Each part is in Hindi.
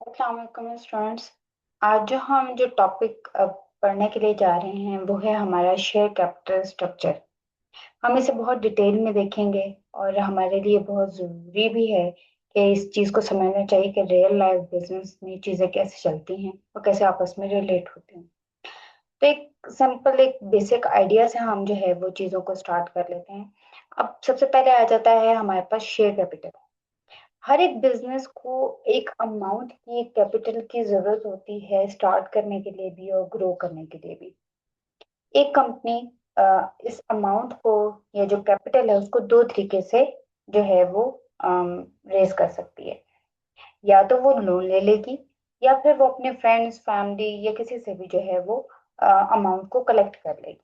अस्सलाम वालेकुम स्टूडेंट्स। आज जो टॉपिक पढ़ने के लिए जा रहे हैं वो है हमारा शेयर कैपिटल स्ट्रक्चर। हम इसे बहुत डिटेल में देखेंगे और हमारे लिए बहुत ज़रूरी भी है कि इस चीज़ को समझना चाहिए कि रियल लाइफ बिजनेस में चीज़ें कैसे चलती हैं और कैसे आपस में रिलेट होती हैं। तो एक सिंपल एक बेसिक आइडिया से हम जो है वो चीज़ों को स्टार्ट कर लेते हैं। अब सबसे पहले आ जाता है हमारे पास शेयर कैपिटल। हर एक बिजनेस को एक अमाउंट की एक कैपिटल की जरूरत होती है स्टार्ट करने के लिए भी और ग्रो करने के लिए भी। एक कंपनी इस अमाउंट को या जो कैपिटल है उसको दो तरीके से जो है वो रेज कर सकती है। या तो वो लोन ले लेगी या फिर वो अपने फ्रेंड्स फैमिली या किसी से भी जो है वो अमाउंट को कलेक्ट कर लेगी।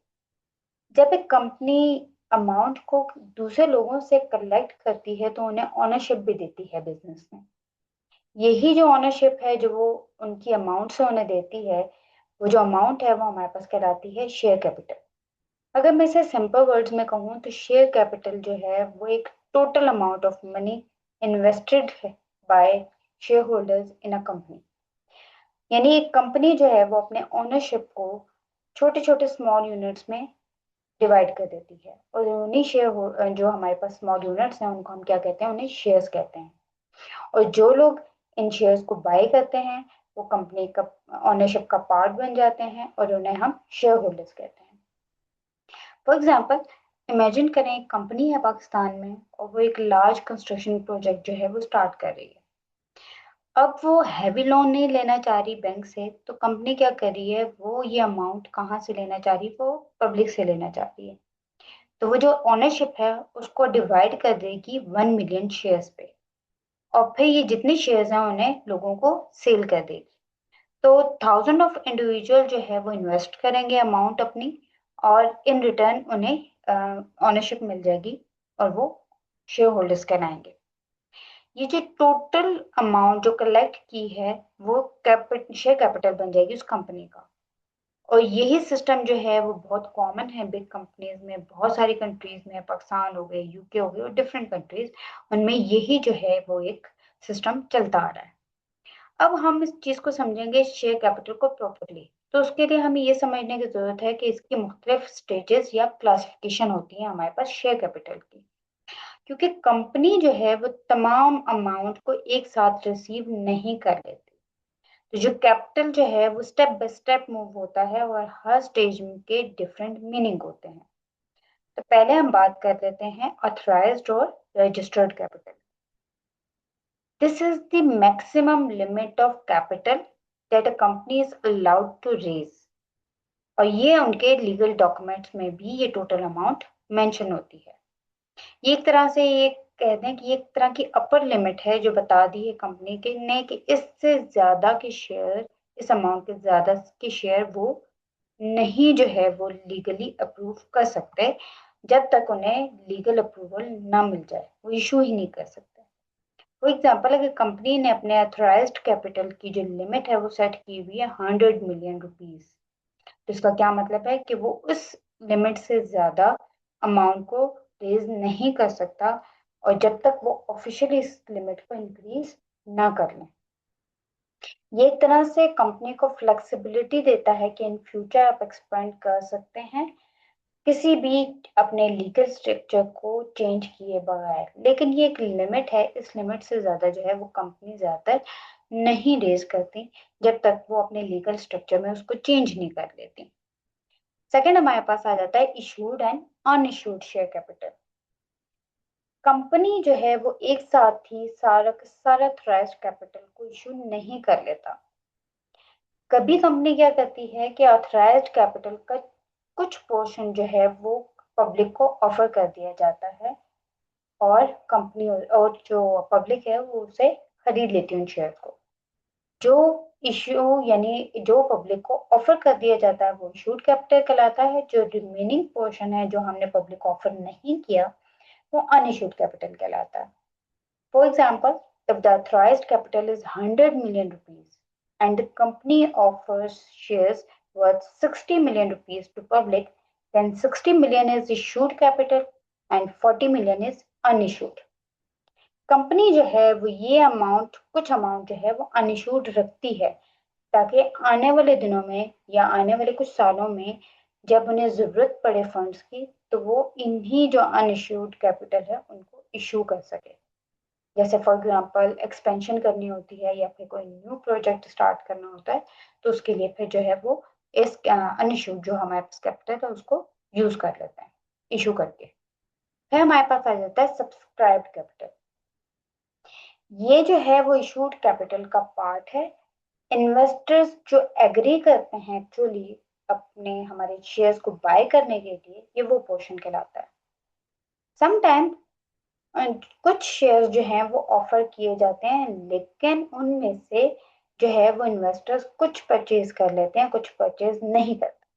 जब एक कंपनी अमाउंट को दूसरे लोगों से कलेक्ट करती है तो उन्हें ओनरशिप भी देती है बिजनेस में। यही जो ओनरशिप है जो वो उनकी अमाउंट से उन्हें देती है, वो जो अमाउंट है वो हमारे पास कहलाती है शेयर कैपिटल। अगर मैं इसे सिंपल वर्ड्स में कहूँ तो शेयर कैपिटल जो है वो एक total amount of money invested है by share holders in a company. यानी एक कंपनी जो है वो अपने ओनरशिप को छोटे छोटे स्मॉल यूनिट्स में डिवाइड कर देती है और उन्हीं शेयर जो हमारे पास स्मॉल यूनिट्स हैं उनको हम क्या कहते हैं, उन्हें शेयर्स कहते हैं। और जो लोग इन शेयर्स को बाय करते हैं वो कंपनी का ओनरशिप का पार्ट बन जाते हैं और उन्हें हम शेयर होल्डर्स कहते हैं। फॉर एग्जांपल, इमेजिन करें एक कंपनी है पाकिस्तान में और वो एक लार्ज कंस्ट्रक्शन प्रोजेक्ट जो है वो स्टार्ट कर रही है। अब वो हैवी लोन नहीं लेना चाह रही बैंक से, तो कंपनी क्या कर रही है, वो ये अमाउंट कहाँ से लेना चाह रही है, वो पब्लिक से लेना चाह रही है। तो वो जो ओनरशिप है उसको डिवाइड कर देगी 1 मिलियन शेयर्स पे और फिर ये जितने शेयर्स हैं उन्हें लोगों को सेल कर देगी। तो थाउजेंड ऑफ इंडिविजुअल जो है वो इन्वेस्ट करेंगे अमाउंट अपनी और इन रिटर्न उन्हें ओनरशिप मिल जाएगी और वो शेयर होल्डर्स कहलाएंगे। ये जो टोटल अमाउंट जो कलेक्ट की है वो शेयर कैपिटल बन जाएगी उस कंपनी का। और यही सिस्टम जो है वो बहुत कॉमन है बिग कंपनीज में, बहुत सारी कंट्रीज में, पाकिस्तान हो गए, यूके हो गए और डिफरेंट कंट्रीज, उनमें यही जो है वो एक सिस्टम चलता आ रहा है। अब हम इस चीज को समझेंगे शेयर कैपिटल को प्रॉपरली, तो उसके लिए हमें ये समझने की जरूरत है कि इसकी मुख्तलिफ स्टेजेस या क्लासिफिकेशन होती है हमारे पास शेयर कैपिटल की। क्योंकि कंपनी जो है वो तमाम अमाउंट को एक साथ रिसीव नहीं कर लेती। तो जो कैपिटल जो है वो स्टेप बाय स्टेप मूव होता है और हर स्टेज के डिफरेंट मीनिंग होते हैं। तो पहले हम बात कर लेते हैं ऑथराइज्ड और registered capital. This is the maximum limit of capital that a company is allowed to raise। और ये उनके लीगल डॉक्यूमेंट्स में भी ये टोटल अमाउंट मेंशन होती है। ये एक तरह से ये कहते हैं कि ये एक तरह की अपर लिमिट है जो बता दी है कंपनी के ने कि इससे ज्यादा के शेयर, इस अमाउंट के ज्यादा के शेयर वो नहीं जो है वो लीगली अप्रूव कर सकते। जब तक उन्हें लीगल अप्रूवल ना मिल जाए वो इशू ही नहीं कर सकते। फॉर एग्जाम्पल, अगर कंपनी ने अपने अथोराइज्ड कैपिटल की जो लिमिट है वो सेट की हुई है 100 मिलियन रुपीज, तो इसका क्या मतलब है कि वो उस लिमिट से ज्यादा अमाउंट को रेज नहीं कर सकता और जब तक वो ऑफिशियली इस लिमिट को इंक्रीज ना कर लें। ये एक तरह से कंपनी को फ्लेक्सिबिलिटी देता है कि इन फ्यूचर आप एक्सपेंड कर सकते हैं किसी भी अपने लीगल स्ट्रक्चर को चेंज किए बगैर। लेकिन ये एक लिमिट है, इस लिमिट से ज्यादा जो है वो कंपनी ज्यादातर नहीं रेज करती जब तक वो अपने लीगल स्ट्रक्चर में उसको चेंज नहीं कर लेती। सेकंड हमारे पास आ जाता है issued and unissued share capital. Company जो है वो एक साथ ही सारा का सारा थ्रेश कैपिटल को इशू नहीं कर लेता। कभी कंपनी क्या करती है कि ऑथराइज्ड कैपिटल का कुछ पोर्शन जो है वो पब्लिक को ऑफर कर दिया जाता है और कंपनी और जो पब्लिक है वो उसे खरीद लेती है उन शेयर को। जो इश्यू यानी जो पब्लिक को ऑफर कर दिया जाता है वो इशूड कैपिटल कहलाता है। जो रिमेनिंग पोर्शन है जो हमने पब्लिक को ऑफर नहीं किया वो अनइशूड कैपिटल कहलाता है। For example, if the authorized capital is 100 million rupees and the company offers shares worth 60 million rupees to public, then 60 million is issued capital and 40 million is unissued। Company जो है वो ये अमाउंट, कुछ अमाउंट जो है वो अनइश्यूड रखती है, ताकि आने वाले दिनों में या आने वाले कुछ सालों में जब उन्हें जरूरत पड़े फंड्स की, तो वो इन्हीं जो अनइश्यूड कैपिटल है उनको इशू कर सके। जैसे फॉर एग्जांपल एक्सपेंशन करनी होती है या फिर कोई न्यू प्रोजेक्ट स्टार्ट करना होता है, तो उसके लिए फिर जो है वो इस अनइश्यूड जो हमारे पास कैपिटल है उसको यूज कर लेते हैं, इशू करके। फिर हमारे पास आ जाता है सब्सक्राइब्ड कैपिटल। ये जो है वो इशूड कैपिटल का पार्ट है। इन्वेस्टर्स जो एग्री करते हैं एक्चुअली अपने हमारे शेयर्स को बाय करने के लिए, ये वो पोर्शन कहलाता है। समटाइम कुछ शेयर्स जो हैं वो ऑफर किए जाते हैं, लेकिन उनमें से जो है वो इन्वेस्टर्स कुछ परचेज कर लेते हैं, कुछ परचेज नहीं करते।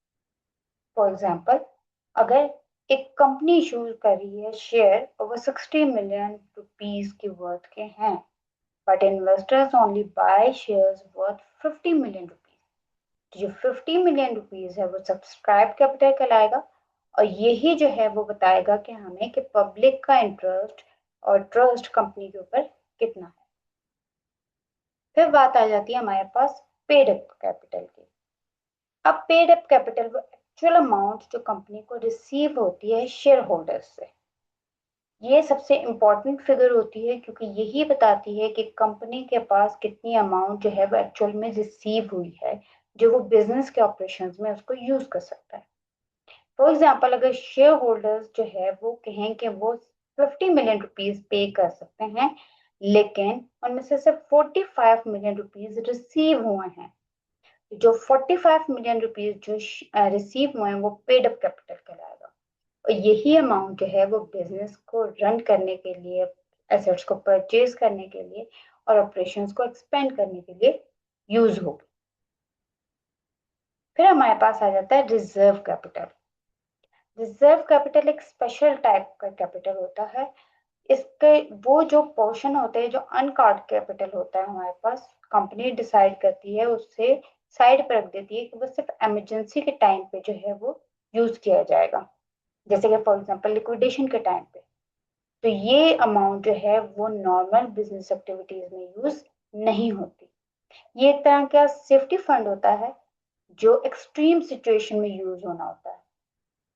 फॉर एग्जांपल, अगर एक कंपनी इशू कर रही है शेयर और वो 60 मिलियन रुपीस की वर्थ के हैं, but investors only by shares worth 50 million rupees, जो 50 मिलियन रुपीस है वो सब्सक्राइब कैपिटल कहलाएगा। और यही जो है वो बताएगा कि हमें कि पब्लिक का इंटरेस्ट और ट्रस्ट कंपनी के ऊपर कितना है। फिर बात आ जाती है हमारे पास पेड अप कैपिटल की। अब पेड अप कैपिटल वो एक्चुअल अमाउंट जो कंपनी को रिसीव होती है शेयर होल्डर्स से। ये सबसे इम्पोर्टेंट फिगर होती है, क्योंकि यही बताती है कि कंपनी के पास कितनी अमाउंट जो है वो एक्चुअल में रिसीव हुई है, जो वो बिजनेस के ऑपरेशंस में उसको यूज कर सकता है। फॉर एग्जाम्पल, अगर शेयर होल्डर्स जो है वो कहें कि वो 50 मिलियन रुपीज पे कर सकते हैं, लेकिन उनमें से सिर्फ 45 मिलियन रुपीज रिसीव हुए हैं, जो 45 मिलियन रुपीज जो रिसीव हुए हैं वो पेड अप कैपिटल कहलाएगा। और यही अमाउंट जो है वो बिजनेस को रन करने के लिए, एसेट्स को परचेज करने के लिए और ऑपरेशंस को एक्सपेंड करने के लिए यूज होगी। फिर हमारे पास आ जाता है रिजर्व कैपिटल। रिजर्व कैपिटल एक स्पेशल टाइप का कैपिटल होता है। इसके वो जो पोर्शन होते हैं, जो अनकॉर्ड कैपिटल होता है हमारे पास, कंपनी डिसाइड करती है, उससे साइड पर रख देती है कि वो सिर्फ इमरजेंसी के टाइम पे जो है वो यूज किया जाएगा। जैसे कि फॉर एग्जांपल लिक्विडेशन के टाइम पे। तो ये अमाउंट जो है वो नॉर्मल बिजनेस एक्टिविटीज में यूज नहीं होती। ये एक तरह का सेफ्टी फंड होता है, जो एक्सट्रीम सिचुएशन में यूज होना होता है।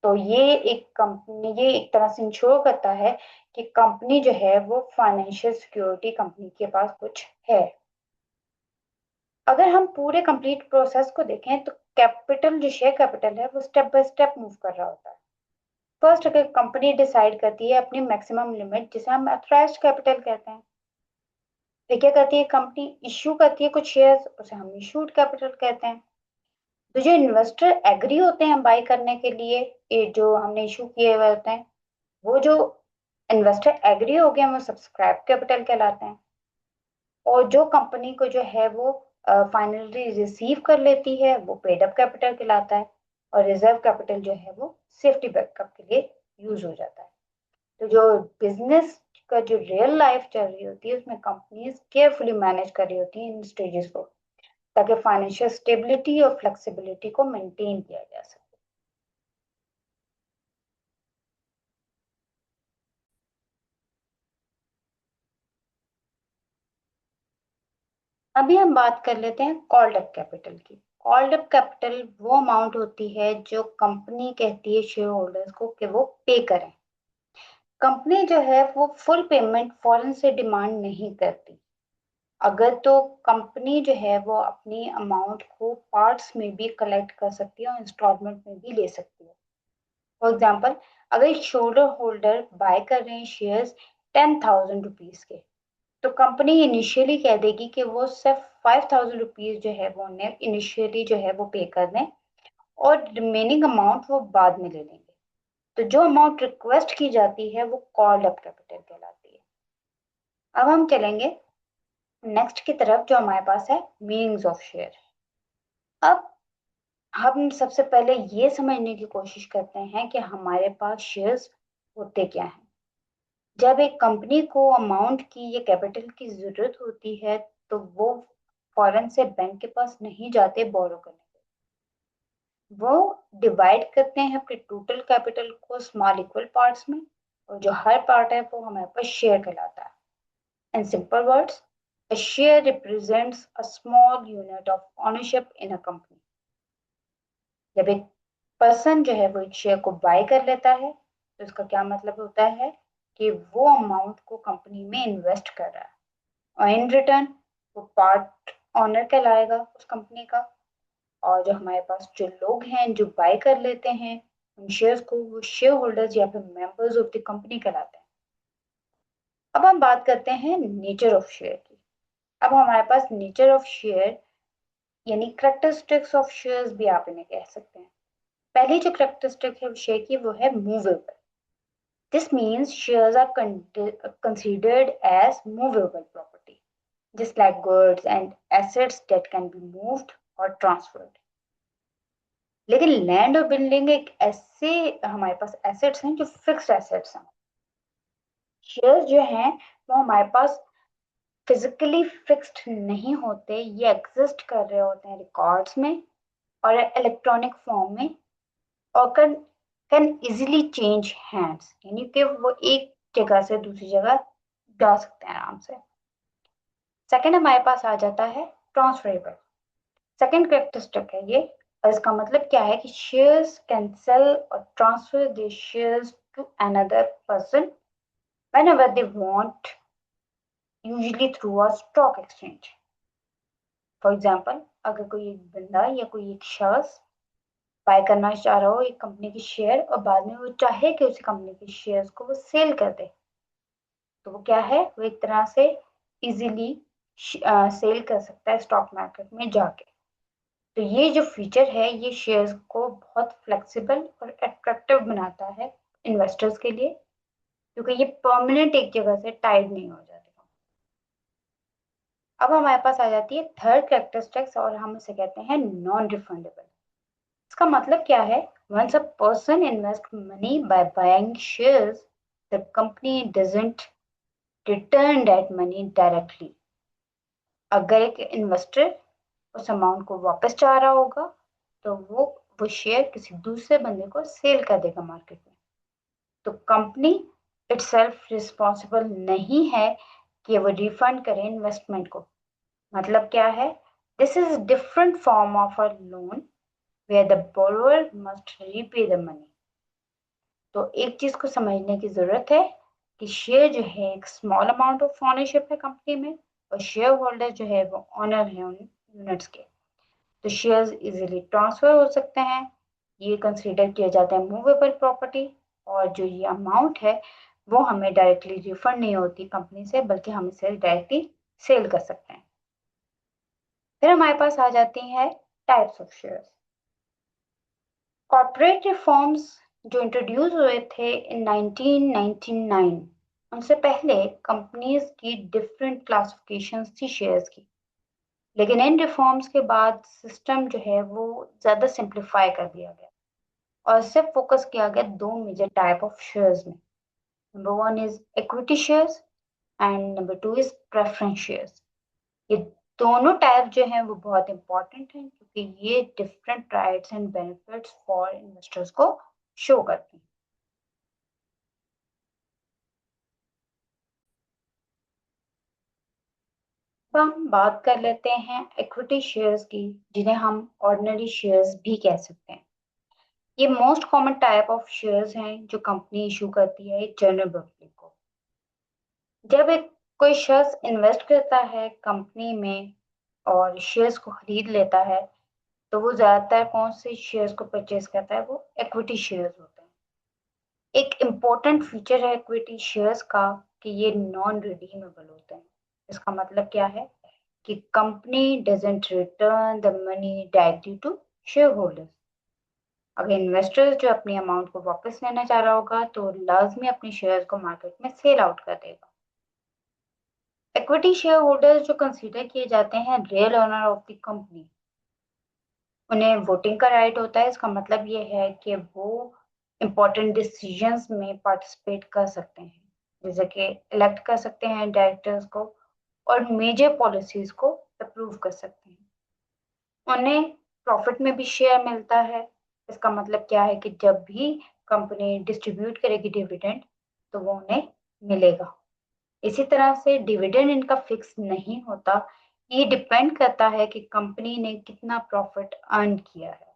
तो ये एक तरह से इंश्योर करता है कि कंपनी जो है वो फाइनेंशियल सिक्योरिटी कंपनी के पास कुछ है। अगर हम पूरे कंप्लीट प्रोसेस को देखें, तो कैपिटल जो शेयर कैपिटल है वो स्टेप बाय स्टेप मूव कर रहा होता है। फर्स्ट, अगर कंपनी डिसाइड करती है अपनी मैक्सिमम लिमिट, जिसे हम अथॉराइज्ड कैपिटल कहते हैं, फिर क्या करती है कंपनी, इश्यू करती है कुछ शेयर्स, उसे हम इशूड कैपिटल कहते हैं। तो जो इन्वेस्टर एग्री होते हैं बाई करने के लिए, ये जो हमने इशू किए हुए होते हैं, वो जो इन्वेस्टर एग्री हो गए हैं वो सब्सक्राइब कैपिटल कहलाते हैं। और जो कंपनी को जो है वो फाइनली रिसीव कर लेती है वो पेड अप कैपिटल कहलाता है। और रिजर्व कैपिटल जो है वो सेफ्टी बैकअप के लिए यूज हो जाता है। तो जो बिजनेस का जो रियल लाइफ चल रही होती है, उसमें कंपनीज केयरफुली मैनेज कर रही होती हैं इन स्टेजेस को, ताकि फाइनेंशियल स्टेबिलिटी और फ्लेक्सिबिलिटी को मेंटेन किया जा सके। अभी हम बात कर लेते हैं कॉल्ड अप कैपिटल की। कॉल्ड अप कैपिटल वो अमाउंट होती है जो कंपनी कहती है शेयर होल्डर्स को कि वो पे करें। कंपनी जो है वो फुल पेमेंट फौरन से डिमांड नहीं करती। अगर तो कंपनी जो है वो अपनी अमाउंट को पार्ट्स में भी कलेक्ट कर सकती है और इंस्टॉलमेंट में भी ले सकती है। फॉर एग्जाम्पल, अगर शेयर होल्डर बाय कर रहे हैं शेयर्स 10,000 रुपीज के, तो कंपनी इनिशियली कह देगी कि वो सिर्फ 5,000 रुपीज जो है वो उन्हें इनिशियली जो है वो पे कर दें, और रिमेनिंग अमाउंट वो बाद में ले लेंगे। तो जो अमाउंट रिक्वेस्ट की जाती है वो कॉल्ड अप कैपिटल कहलाती है। अब हम चलेंगे नेक्स्ट की तरफ, जो हमारे पास है मीनिंग्स ऑफ शेयर। अब हम सबसे पहले ये समझने की कोशिश करते हैं कि हमारे पास शेयर्स होते क्या हैं। जब एक कंपनी को अमाउंट की या कैपिटल की जरूरत होती है, तो वो फौरन से बैंक के पास नहीं जाते बोरो करने के। वो डिवाइड करते हैं अपने टोटल कैपिटल को स्मॉल इक्वल पार्ट्स में, और जो हर पार्ट है वो हमारे पास शेयर कहलाता है। In simple words, a share represents a small unit of ownership in a company. जब एक पर्सन जो है वो एक शेयर को बाय कर लेता है तो इसका क्या मतलब होता है कि वो अमाउंट को कंपनी में इन्वेस्ट कर रहा है और इन रिटर्न वो पार्ट ऑनर कहलाएगा उस कंपनी का। और जो हमारे पास जो लोग हैं जो बाय कर लेते हैं उन शेयर्स को वो शेयर होल्डर्स या फिर मेंबर्स ऑफ द कंपनी कहलाते हैं। अब हम बात करते हैं नेचर ऑफ शेयर की। अब हमारे पास नेचर ऑफ शेयर यानी करेक्टरिस्टिक्स ऑफ शेयर्स भी आप इन्हें कह सकते हैं। पहली जो करेक्टरिस्टिक है शेयर की वो है movable. This means shares are considered as movable property just like goods and assets that can be moved or transferred। लेकिन लैंड और बिल्डिंग एक ऐसे हमारे पास एसेट्स हैं जो फिक्स्ड एसेट्स हैं। शेयर्स जो हैं वो हमारे पास फिजिकली फिक्स्ड नहीं होते, ये एग्जिस्ट कर रहे होते हैं रिकॉर्ड्स में और इलेक्ट्रॉनिक फॉर्म में और कैन इजीली चेंज हैंड्स यानी कि वो एक जगह से दूसरी जगह जा सकते हैं आराम से। सेकंड हमारे पास आ जाता है ट्रांसफरेबल। सेकंड कैरेक्टरिस्टिक है ये और इसका मतलब क्या है कि शेयर्स कैन सेल और transfer the shares to another person whenever they want, usually through a stock exchange। For example अगर कोई एक बंदा या कोई एक शख्स बाय करना चाह रहा हो एक कंपनी की शेयर और बाद में वो चाहे कि उसी कंपनी के शेयर्स को वो सेल कर दे तो वो क्या है वो एक तरह से इजीली सेल कर सकता है स्टॉक मार्केट में जाके। तो ये जो फीचर है ये शेयर्स को बहुत फ्लेक्सिबल और अट्रैक्टिव बनाता है इन्वेस्टर्स के लिए क्योंकि ये परमानेंट एक जगह से टाइड नहीं हो जाते। अब हमारे पास आ जाती है थर्ड कैरेक्टरिस्टिक्स और हम इसे कहते हैं नॉन रिफंडेबल। इसका मतलब क्या है? Once a person invest money by buying shares the company doesn't return that money directly. अगर एक इन्वेस्टर उस अमाउंट को वापस चाह रहा होगा तो वो शेयर किसी दूसरे बंदे को सेल कर देगा मार्केट में। तो कंपनी इटसेल्फ रिस्पॉन्सिबल नहीं है कि वो रिफंड करे इन्वेस्टमेंट को। मतलब क्या है? This is different form of a loan where the borrower must repay the money. तो एक चीज को समझने की जरूरत है कि शेयर जो है एक स्मॉल अमाउंट ऑफ ओनरशिप है कंपनी में और शेयर होल्डर जो है वो ऑनर है उन यूनिट्स के। तो शेयर्स इजीली ट्रांसफर हो सकते हैं, ये कंसीडर किया जाता है मूवेबल प्रॉपर्टी और जो ये अमाउंट है वो हमें डायरेक्टली रिफंड नहीं होती कंपनी से बल्कि हम इसे डायरेक्टली सेल कर सकते हैं। फिर हमारे पास आ जाती है types of shares. Corporate reforms जो इंट्रोड्यूस हुए थे इन 1999 उनसे पहले कंपनीज की डिफरेंट क्लासिफिकेशंस थी शेयर्स की। लेकिन इन रिफॉर्म्स के बाद सिस्टम जो है वो ज़्यादा सिंप्लीफाई कर दिया गया और सिर्फ फोकस किया गया दो मेजर टाइप ऑफ शेयर्स में। Number one is equity shares and number two is preference shares. ये दोनों टाइप जो हैं वो बहुत इंपॉर्टेंट हैं क्योंकि ये different rights and benefits for investors को शो करती हैं। अब हम बात कर लेते हैं इक्विटी शेयर्स की जिन्हें हम ऑर्डिनरी शेयर्स भी कह सकते हैं। ये most common type of shares हैं जो कंपनी इशू करती है जनरल पब्लिक को। जब एक कोई शख्स इन्वेस्ट करता है कंपनी में और शेयर्स को खरीद लेता है तो वो ज्यादातर कौन से शेयर्स को परचेज करता है? वो इक्विटी शेयर्स होते हैं। एक इम्पोर्टेंट फीचर है इक्विटी शेयर्स का कि ये नॉन रिडीमेबल होते हैं। इसका मतलब क्या है कि company doesn't return the money directly to share holders. अगर इन्वेस्टर जो अपनी अमाउंट को वापस लेना चाह रहा होगा तो लाजमी अपने शेयर्स को मार्केट में सेल आउट कर देगा। इक्विटी शेयर होल्डर्स जो कंसीडर किए जाते हैं real owner of the company, उन्हें वोटिंग का राइट होता है। इसका मतलब ये है कि वो इम्पोर्टेंट डिसीजंस में पार्टिसिपेट कर सकते हैं जैसे कि इलेक्ट कर सकते हैं डायरेक्टर्स को और मेजर पॉलिसीज को अप्रूव कर सकते हैं। उन्हें प्रॉफिट में भी शेयर मिलता है। इसका मतलब क्या है कि जब भी कंपनी डिस्ट्रीब्यूट करेगी डिविडेंड तो वो उन्हें मिलेगा। इसी तरह से डिविडेंड इनका फिक्स नहीं होता। ये डिपेंड करता है कि कंपनी ने कितना प्रॉफिट अर्न किया है।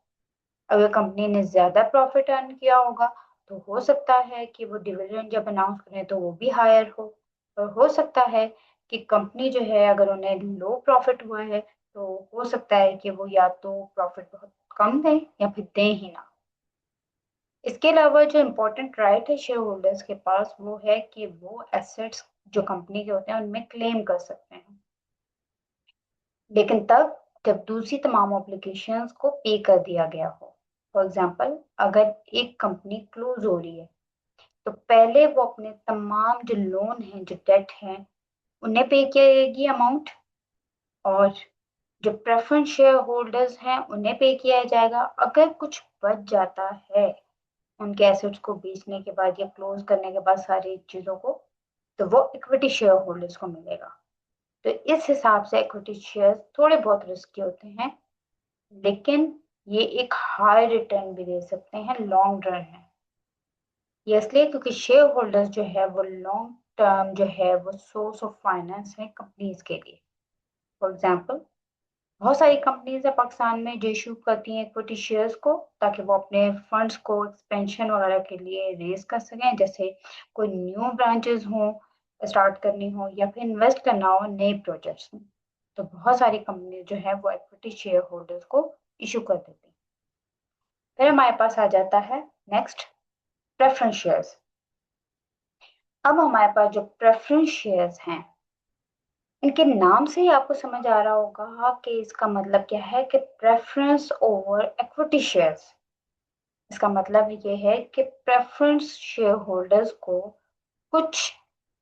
अगर कंपनी ने ज्यादा प्रॉफिट अर्न किया होगा तो हो सकता है कि वो डिविडेंड जब अनाउंस करें तो वो भी हायर हो। और हो सकता है कि कंपनी जो है अगर उन्हें लो प्रॉफिट हुआ है तो हो सकता है कि वो या तो प्रॉफिट बहुत कम दें या फिर दें ही ना। इसके अलावा जो इम्पोर्टेंट राइट है शेयर होल्डर्स के पास वो है कि वो एसेट्स जो कंपनी के होते हैं उनमें क्लेम कर सकते हैं, लेकिन तब जब दूसरी तमाम ऑब्लिगेशंस को पे कर दिया गया हो। फॉर एग्जांपल, अगर एक कंपनी क्लोज हो रही है तो पहले वो अपने तमाम जो लोन हैं, जो डेट हैं, उन्हें पे किएगी अमाउंट, और जो प्रेफरेंस शेयर होल्डर्स हैं उन्हें पे किया जाएगा। अगर कुछ बच जाता है उनके एसेट्स को बेचने के बाद या क्लोज करने के बाद सारी चीजों को, तो वो इक्विटी शेयर होल्डर्स को मिलेगा। तो इस हिसाब से इक्विटी शेयर थोड़े बहुत रिस्की होते हैं, लेकिन ये एक हाई रिटर्न भी दे सकते हैं लॉन्ग रन में। ये इसलिए क्योंकि शेयर होल्डर्स जो है वो लॉन्ग टर्म जो है वो सोर्स ऑफ फाइनेंस है कंपनीज के लिए। फॉर एग्जांपल, बहुत सारी कंपनीज है पाकिस्तान में जो इशू करती हैं इक्विटी शेयर्स को ताकि वो अपने फंड्स को एक्सपेंशन वगैरह के लिए रेज कर सकें, जैसे कोई न्यू ब्रांचेस हो स्टार्ट करनी हो या फिर इन्वेस्ट करना हो नए प्रोजेक्ट्स में। तो बहुत सारी कंपनी जो है वो इक्विटी शेयर होल्डर्स को इशू कर देती हैं। फिर हमारे पास आ जाता है नेक्स्ट, प्रेफरेंस शेयर्स। अब हमारे पास जो प्रेफरेंस शेयर्स हैं, इनके नाम से ही आपको समझ आ रहा होगा कि इसका मतलब क्या है कि प्रेफरेंस ओवर इक्विटी शेयर्स। इसका मतलब ये है कि प्रेफरेंस शेयर होल्डर्स को कुछ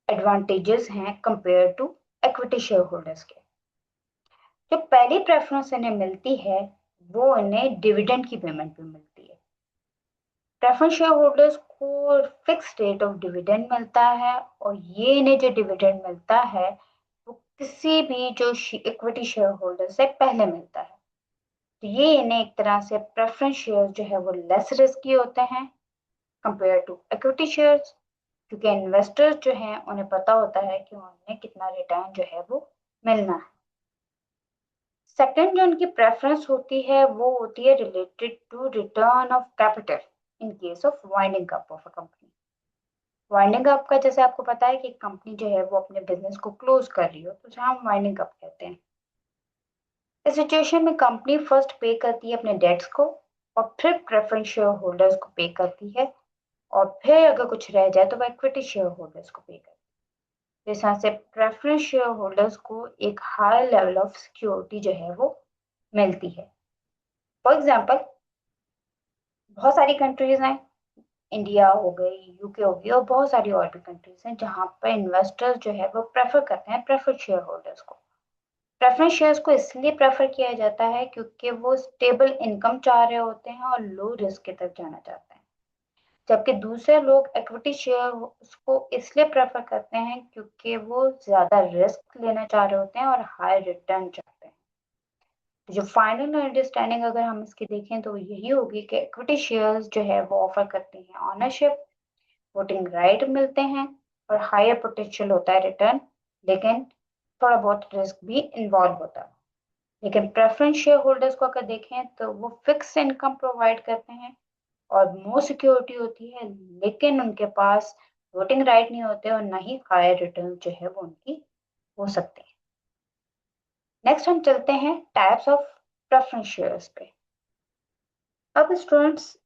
एडवांटेजेस हैं compare to equity share holders के। जो पहली प्रेफरेंस इन्हें मिलती है वो इन्हें डिविडेंड की पेमेंट पे मिलती है। प्रेफरेंस शेयर होल्डर्स को फिक्स रेट ऑफ डिविडेंड मिलता है, और ये इन्हें जो डिविडेंड मिलता है वो किसी भी जो इक्विटी शेयर होल्डर से पहले मिलता है। तो ये इन्हें एक तरह से प्रेफरेंस शेयर जो है वो लेस रिस्की होते हैं कंपेयर टू इक्विटी शेयर्स, क्योंकि इन्वेस्टर्स जो हैं उन्हें पता होता है कि उन्हें कितना रिटर्न जो है वो मिलना है। सेकंड जो उनकी प्रेफरेंस होती है वो होती है related to return of capital in case of winding up of a company. Winding up का जैसे आपको पता है कि कंपनी जो है वो अपने बिजनेस को क्लोज कर रही हो तो जहाँ हम वाइंडिंग अप कहते हैं। इस सिचुएशन में कंपनी फर्स्ट पे करती है अपने डेट्स को, और फिर प्रेफरेंस शेयर होल्डर्स को पे करती है, और फिर अगर कुछ रह जाए तो वह इक्विटी शेयर होल्डर्स को पे करती है। इस तरह से प्रेफरेंस शेयर होल्डर्स को एक हाई लेवल ऑफ सिक्योरिटी जो है वो मिलती है। फॉर एग्जाम्पल, बहुत सारी कंट्रीज हैं, इंडिया हो गई, यूके हो गई, और बहुत सारी और भी कंट्रीज हैं जहाँ पर इन्वेस्टर्स जो है वो प्रेफर करते हैं प्रेफरेंस शेयर होल्डर्स को। प्रेफरेंस शेयर्स को इसलिए प्रेफर किया जाता है क्योंकि वो स्टेबल इनकम चाह रहे होते हैं और लो रिस्क की तरफ जाना चाहते हैं, जबकि दूसरे लोग इक्विटी शेयर को इसलिए प्रेफर करते हैं क्योंकि वो ज्यादा रिस्क लेना चाह रहे होते हैं और हाई रिटर्न चाहते हैं। तो जो फाइनल अंडरस्टैंडिंग अगर हम इसकी देखें तो यही होगी कि इक्विटी शेयर्स जो है वो ऑफर करती हैं ऑनरशिप, वोटिंग राइट मिलते हैं, और हायर पोटेंशियल होता है रिटर्न, लेकिन थोड़ा बहुत रिस्क भी इन्वॉल्व होता है। लेकिन प्रेफरेंस शेयर होल्डर्स को अगर देखें तो वो फिक्स इनकम प्रोवाइड करते हैं और मोर सिक्योरिटी होती है, लेकिन उनके पास वोटिंग राइट नहीं होते और ना ही हायर रिटर्न जो है वो उनकी हो सकते हैं। नेक्स्ट हम चलते हैं टाइप्स ऑफ प्रेफरेंस शेयर्स पे। अब स्टूडेंट्स,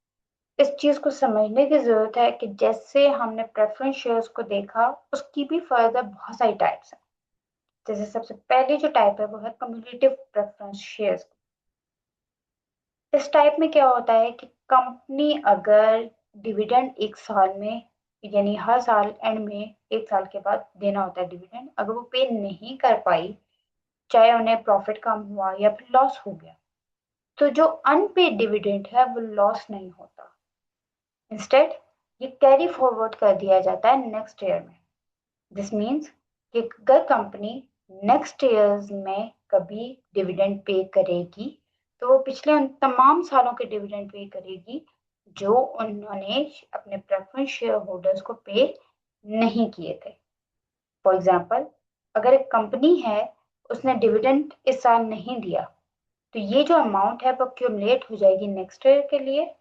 इस चीज को समझने की जरूरत है कि जैसे हमने प्रेफरेंस शेयर्स को देखा उसकी भी फर्दर बहुत सारी टाइप्स हैं। जैसे सबसे पहले जो टाइप है वो है कम्युलेटिव प्रेफरेंस शेयर्स। इस टाइप में क्या होता है कि कंपनी अगर डिविडेंड एक साल में, यानी हर साल एंड में एक साल के बाद देना होता है डिविडेंड, अगर वो पे नहीं कर पाई, चाहे उन्हें प्रॉफिट कम हुआ या फिर लॉस हो गया, तो जो अनपेड डिविडेंड है वो लॉस नहीं होता। इंस्टेड ये कैरी फॉरवर्ड कर दिया जाता है नेक्स्ट ईयर में। दिस मीन्स कि अगर कंपनी नेक्स्ट ईयर्स में कभी डिविडेंड पे करेगी तो वो पिछले उन तमाम सालों के डिविडेंड पे करेगी जो उन्होंने अपने प्रेफरेंस शेयर होल्डर्स को पे नहीं किए थे। फॉर एग्जाम्पल, अगर एक कंपनी है, उसने डिविडेंड इस साल नहीं दिया, तो ये जो अमाउंट है वो क्यूमुलेट हो जाएगी नेक्स्ट ईयर के लिए,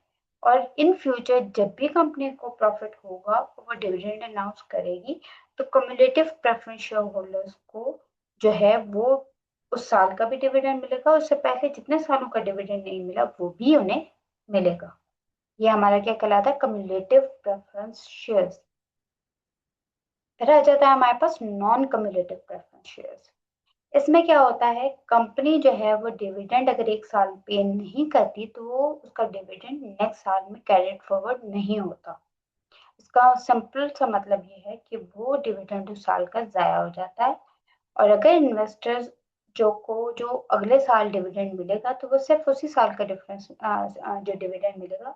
और इन फ्यूचर जब भी कंपनी को प्रॉफिट होगा वो डिविडेंड अनाउंस करेगी, तो कम्युलेटिव प्रेफरेंस शेयर होल्डर्स को जो है वो उस साल का भी डिविडेंड मिलेगा, उससे पहले जितने सालों का डिविडेंड नहीं मिला वो भी उन्हें मिलेगा। ये हमारा क्या कहलाता है, कम्युलेटिव प्रेफरेंस शेयर्स। फिर आ जाता है हमारे पास नॉन कम्युलेटिव प्रेफरेंस शेयर्स। इसमें क्या होता है, कंपनी जो है वो डिविडेंड अगर एक साल पे नहीं करती तो उसका डिविडेंड नेक्स्ट साल में कैरिड फॉरवर्ड नहीं होता। इसका सिंपल सा मतलब ये है कि वो डिविडेंड उस साल का जाया हो जाता है, और अगर इन्वेस्टर्स जो अगले साल डिविडेंड मिलेगा तो वो सिर्फ उसी साल का डिफरेंस जो डिविडेंड मिलेगा,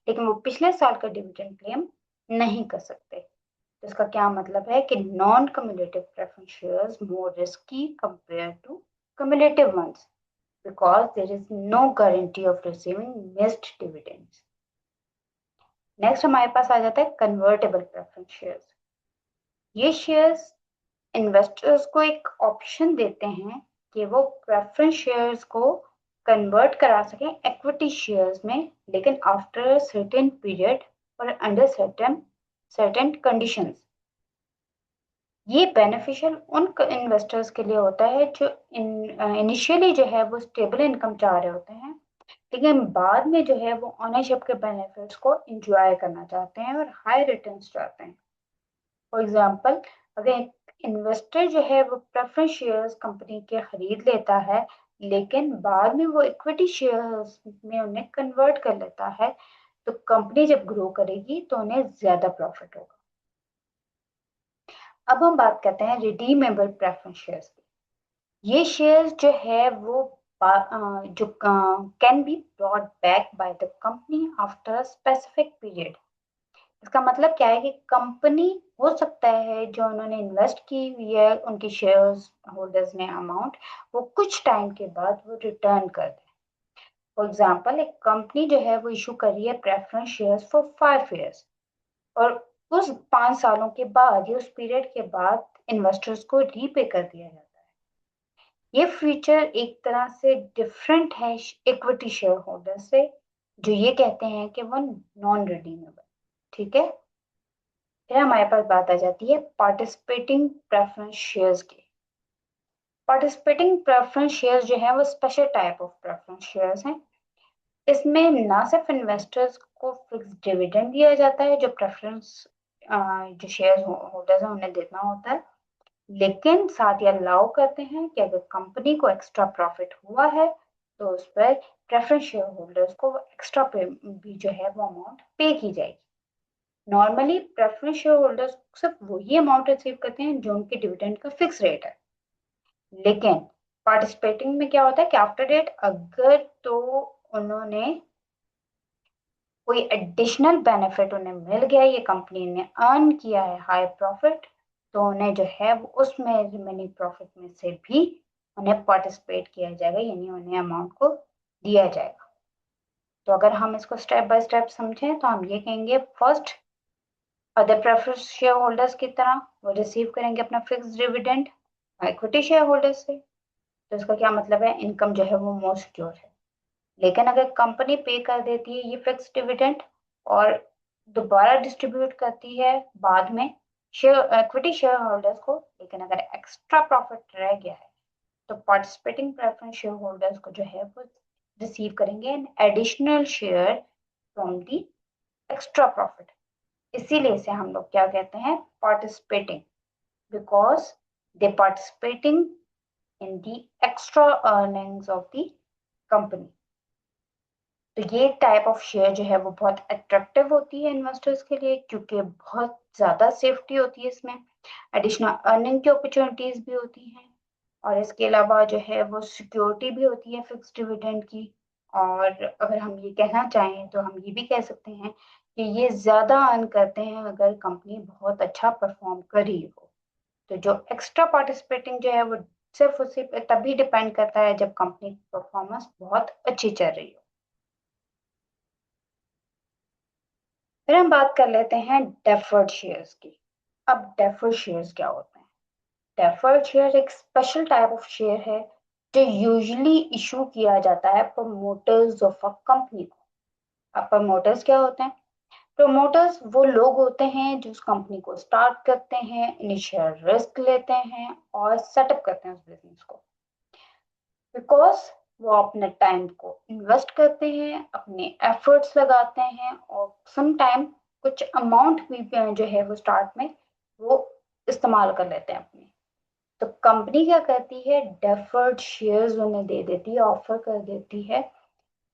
लेकिन वो पिछले साल का डिविडेंड क्लेम नहीं कर सकते। तो इसका क्या मतलब है कि non cumulative preference shares more risky compare to cumulative ones because there is no guarantee of receiving missed dividends. Next हमारे पास आ जाता है कन्वर्टेबल प्रेफरेंस शेयर्स। ये शेयर्स इन्वेस्टर्स को एक ऑप्शन देते हैं कि वो प्रेफरेंस शेयर्स को कन्वर्ट करा सकें इक्विटी शेयर्स में, लेकिन आफ्टर सर्टेन पीरियड और अंडर सर्टेन कंडीशंस। ये बेनिफिशियल उन इन्वेस्टर्स के लिए होता है जो इनिशियली जो है वो स्टेबल इनकम चाह रहे होते हैं, लेकिन बाद में जो है वो ओनरशिप के बेनिफिट्स को इंजॉय करना चाहते हैं और हाई रिटर्न्स चाहते हैं। फॉर एग्जांपल, अगर एक इन्वेस्टर जो है वो प्रेफरेंस शेयर्स कंपनी के खरीद लेता है, लेकिन बाद में वो इक्विटी शेयर्स में उन्हें कन्वर्ट कर लेता है, तो कंपनी जब ग्रो करेगी तो उन्हें ज्यादा प्रॉफिट होगा। अब हम बात करते हैं रिडीमेबल प्रेफरेंस शेयर्स की। ये शेयर्स जो है वो जो can be brought back by the company after a specific period. इसका मतलब क्या है कि कंपनी हो सकता है जो उन्होंने इन्वेस्ट की हुई है उनकी शेयर्स होल्डर्स ने अमाउंट, वो कुछ टाइम के बाद वो रिटर्न कर दे। फॉर एग्जांपल, एक कंपनी जो है वो इशू कर रही है प्रेफरेंस शेयर्स फॉर 5 years, और उस 5 सालों के बाद या उस पीरियड के बाद इन्वेस्टर्स को रीपे कर दिया जाता है। ये फीचर एक तरह से डिफरेंट है इक्विटी शेयर होल्डर से, जो ये कहते हैं कि वो नॉन रिडीमेबल। ठीक है, फिर हमारे पास बात आ जाती है पार्टिसिपेटिंग प्रेफरेंस शेयर्स की। पार्टिसिपेटिंग प्रेफरेंस शेयर्स जो है वो special type of preference shares हैं। इसमें ना सिर्फ इन्वेस्टर्स को फिक्स डिविडेंड दिया जाता है जो प्रेफरेंस जो शेयर होल्डर्स हैं उन्हें देना होता है, लेकिन साथ ही अलाउ करते हैं कि अगर कंपनी को एक्स्ट्रा प्रॉफिट हुआ है तो उस पर प्रेफरेंस शेयर होल्डर्स को एक्स्ट्रा पे भी जो है वो अमाउंट पे की जाएगी। नॉर्मली प्रेफरेंस शेयर होल्डर्स सिर्फ वही अमाउंट रिसीव करते हैं जो उनके डिविडेंड का फिक्स रेट है, लेकिन पार्टिसिपेटिंग में क्या होता है कि आफ्टर डेट अगर तो उन्होंने कोई एडिशनल बेनिफिट उन्हें मिल गया, ये कंपनी ने अर्न किया है हाई प्रॉफिट, तो उन्हें जो है वो उसमें रिमेनिंग प्रॉफिट में से भी उन्हें पार्टिसिपेट किया जाएगा, यानी उन्हें अमाउंट को दिया जाएगा। तो अगर हम इसको स्टेप बाय स्टेप समझें तो हम ये कहेंगे, first, other preference share holders की तरह वो रिसीव करेंगे अपना fix dividend equity share holders से। तो इसका क्या मतलब है, इनकम जो है वो मोर सिक्योर है। लेकिन अगर कंपनी पे कर देती है ये फिक्स डिविडेंड और दोबारा डिस्ट्रीब्यूट करती है बाद में शेयर इक्विटी शेयर होल्डर्स को, लेकिन अगर एक्स्ट्रा प्रॉफिट रह गया है तो पार्टिसिपेटिंग प्रेफरेंस शेयर होल्डर्स को जो है वो रिसीव करेंगे an additional share from the extra profit. इसीलिए इसे हम लोग क्या कहते हैं, participating, because they participating in the extra earnings of the company. तो ये टाइप ऑफ शेयर जो है वो बहुत अट्रैक्टिव होती है इन्वेस्टर्स के लिए, क्योंकि बहुत ज़्यादा सेफ्टी होती है इसमें, एडिशनल अर्निंग की अपॉर्चुनिटीज भी होती हैं, और इसके अलावा जो है वो सिक्योरिटी भी होती है फिक्स डिविडेंड की। और अगर हम ये कहना चाहें तो हम ये भी कह सकते हैं कि ये ज़्यादा अर्न करते हैं अगर कंपनी बहुत अच्छा परफॉर्म कर रही हो। तो जो एक्स्ट्रा पार्टिसिपेटिंग जो है वो सिर्फ उसी पे तभी डिपेंड करता है जब कंपनी की परफॉर्मेंस बहुत अच्छी चल रही हो। फिर हम बात कर लेते हैं डेफर्ड शेयर्स की। अब डेफर्ड शेयर्स क्या होते हैं? डेफर्ड शेयर एक स्पेशल टाइप ऑफ शेयर है जो यूजुअली इशू किया जाता है प्रमोटर्स ऑफ अ कंपनी को। अब प्रमोटर्स क्या होते हैं? प्रमोटर्स वो लोग होते हैं जो उस कंपनी को स्टार्ट करते हैं, इनिशियल रिस्क लेते हैं और सेटअप करते हैं उस बिजनेस को। बिकॉज वो अपने टाइम को इन्वेस्ट करते हैं, अपने एफर्ट्स लगाते हैं और सम टाइम कुछ अमाउंट भी जो है वो स्टार्ट में वो इस्तेमाल कर लेते हैं अपने। तो कंपनी क्या करती है, डेफर्ड शेयर्स उन्हें दे देती है, ऑफर कर देती है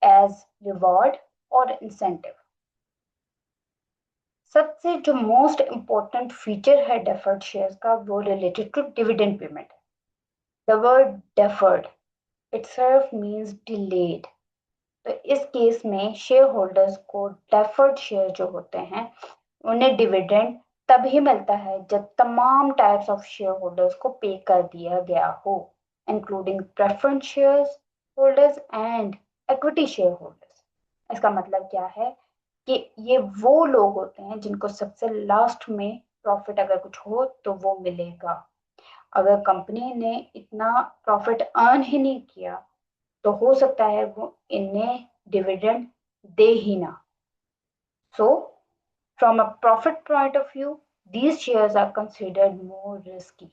एज रिवॉर्ड और इंसेंटिव। सबसे जो मोस्ट इम्पोर्टेंट फीचर है डेफर्ड शेयर्स का वो related to dividend payment. The word deferred itself means delayed। तो इस केस में शेयर होल्डर्स को डेफर्ड शेयर जो होते हैं उन्हें डिविडेंड तभी मिलता है जब तमाम टाइप्स ऑफ शेयर होल्डर्स को पे कर दिया गया हो, including preference shares holders and equity share holders. इसका मतलब क्या है कि ये वो लोग होते हैं जिनको सबसे लास्ट में प्रॉफिट अगर कुछ हो तो वो मिलेगा। अगर कंपनी ने इतना प्रॉफिट अर्न ही नहीं किया तो हो सकता है वो इन्हें डिविडेंड दे ही ना। So from a profit point of view these shares are considered more risky।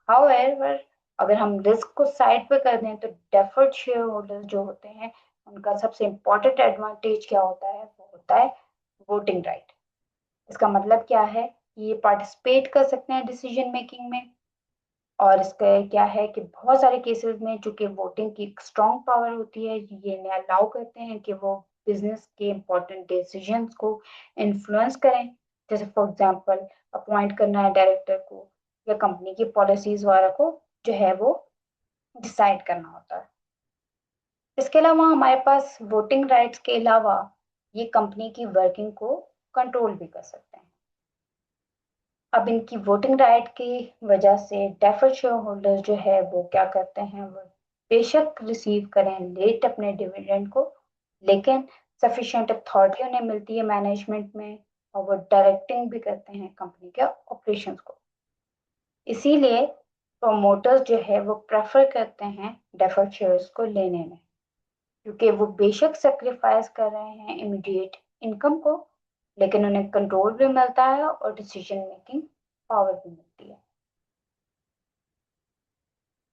However, अगर हम रिस्क को साइड पे कर दें तो डेफर्ड शेयर होल्डर्स जो होते हैं उनका सबसे इम्पोर्टेंट एडवांटेज क्या होता है, वो होता है वोटिंग राइट। इसका मतलब क्या है कि ये पार्टिसिपेट कर सकते हैं डिसीजन मेकिंग में। और इसका क्या है कि बहुत सारे केसेस में चूंकि वोटिंग की एक स्ट्रॉन्ग पावर होती है, ये इन्हें अलाउ करते हैं कि वो बिजनेस के इम्पोर्टेंट डिसीजंस को इन्फ्लुएंस करें। जैसे फॉर एग्जांपल अपॉइंट करना है डायरेक्टर को या कंपनी की पॉलिसीज वगैरह को जो है वो डिसाइड करना होता है। इसके अलावा हमारे पास वोटिंग राइट्स के अलावा ये कंपनी की वर्किंग को कंट्रोल भी कर सकते हैं। अब इनकी वोटिंग राइट की वजह से डेफर्ड शेयर होल्डर्स जो है वो क्या करते हैं, वो बेशक रिसीव करें लेट अपने डिविडेंड को, लेकिन सफिशिएंट अथॉरिटी उन्हें मिलती है मैनेजमेंट में और वो डायरेक्टिंग भी करते हैं कंपनी के ऑपरेशंस को। इसीलिए प्रोमोटर्स जो है वो प्रेफर करते हैं डेफर्ड शेयर्स को लेने में, क्योंकि वो बेशक सेक्रीफाइस कर रहे हैं इमीडिएट इनकम को, लेकिन उन्हें कंट्रोल भी मिलता है और डिसीजन मेकिंग पावर भी मिलती है।